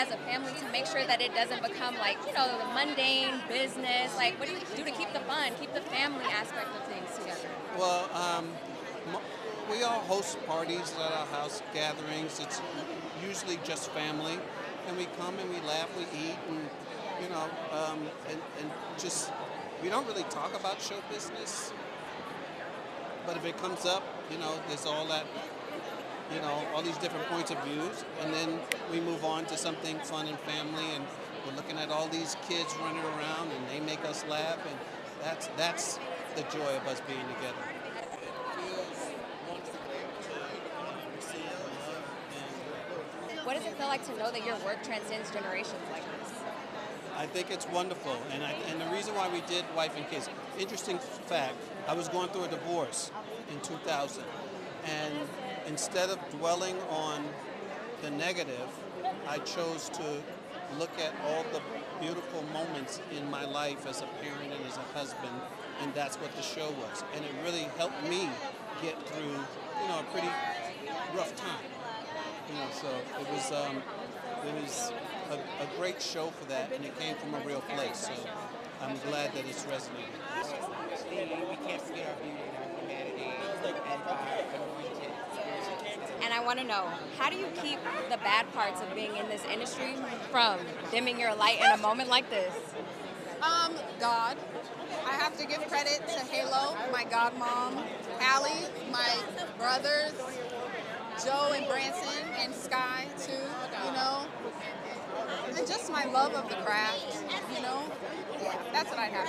as a family to make sure that it doesn't become like, you know, the mundane business? Like, what do you do to keep the fun, keep the family aspect of things together? Well, we all host parties at our house, gatherings. It's usually just family, and we come and we laugh, we eat, and you know, and just we don't really talk about show business. But if it comes up, you know, there's all that, you know, all these different points of views, and then we move on to something fun and family, and we're looking at all these kids running around, and they make us laugh, and that's the joy of us being together. What does it feel like to know that your work transcends generations like this? I think it's wonderful, and the reason why we did Wife and Kids. Interesting fact: I was going through a divorce in 2000, and instead of dwelling on the negative, I chose to look at all the beautiful moments in my life as a parent and as a husband, and that's what the show was. And it really helped me get through, you know, a pretty rough time. You know, so it was a great show for that, and it came from a real place. So I'm glad that it's resonating. We can't forget our beauty and our humanity and our anointed spiritual. And I want to know, how do you keep the bad parts of being in this industry from dimming your light in a moment like this? God. I have to give credit to Halo, my godmom, Allie, my brothers, Joe and Branson and Sky too, you know, and just my love of the craft, you know. Yeah, that's what I have.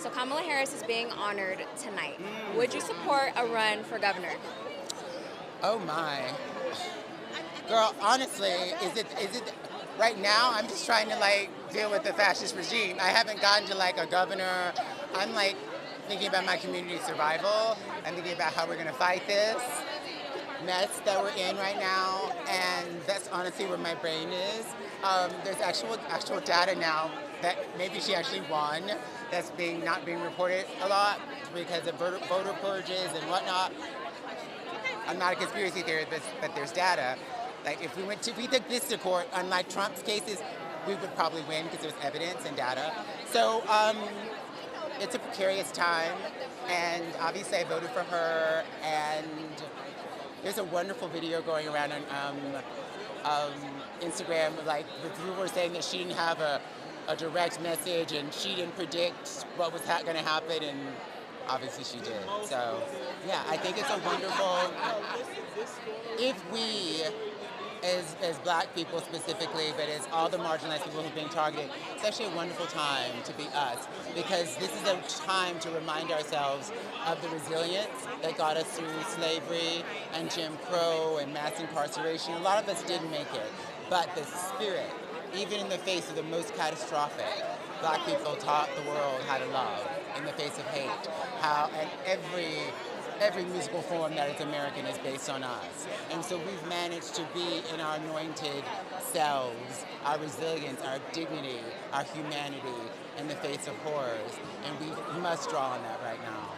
So Kamala Harris is being honored tonight. Would you support a run for governor? Oh my. Girl, honestly, is it right now I'm just trying to like deal with the fascist regime. I haven't gotten to like a governor. I'm like thinking about my community survival. I'm thinking about how we're gonna fight this mess that we're in right now, and that's honestly where my brain is. There's actual data now that maybe she actually won. That's not being reported a lot because of voter purges and whatnot. I'm not a conspiracy theorist, but there's data. Like if we took this to court, unlike Trump's cases, we would probably win because there's evidence and data. So it's a precarious time, and obviously I voted for her. And there's a wonderful video going around on Instagram, like people were saying that she didn't have a direct message and she didn't predict what was going to happen, and obviously she did. So yeah, I think it's a wonderful, if we, as black people specifically, but as all the marginalized people who've been targeted, it's actually a wonderful time to be us, because this is a time to remind ourselves of the resilience that got us through slavery and Jim Crow and mass incarceration. A lot of us didn't make it, but the spirit, even in the face of the most catastrophic, black people taught the world how to love in the face of hate. How at every musical form that is American is based on us. And so we've managed to be in our anointed selves, our resilience, our dignity, our humanity in the face of horrors. And we must draw on that right now.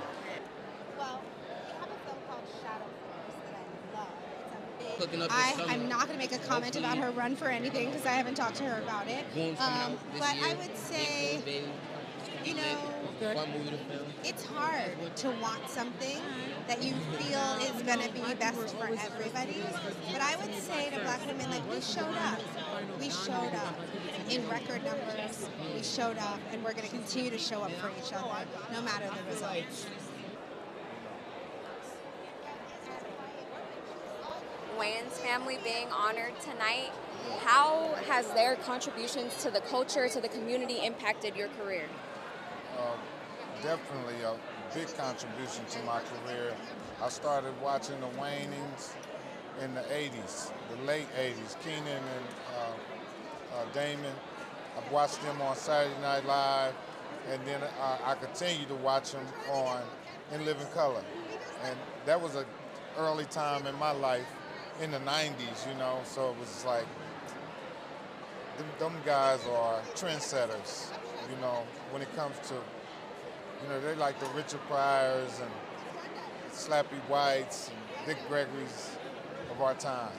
Well, we have a film called Shadow Force that I love. It's a big... I'm not going to make a comment about her run for anything because I haven't talked to her about it. But I would say, you know, it's hard to want something that you feel is going to be best for everybody. But I would say to black women, like, we showed up. We showed up in record numbers. We showed up, and we're going to continue to show up for each other, no matter the results. Wayans family being honored tonight. How has their contributions to the culture, to the community impacted your career? Definitely a big contribution to my career. I started watching the Wayans in the 80s, the late 80s, Keenan and Damon. I've watched them on Saturday Night Live, and then I continue to watch them on In Living Color. And that was an early time in my life in the 90s, you know, so it was like, them guys are trendsetters, you know, when it comes to You know, they like the Richard Pryors and Slappy Whites and Dick Gregory's of our time.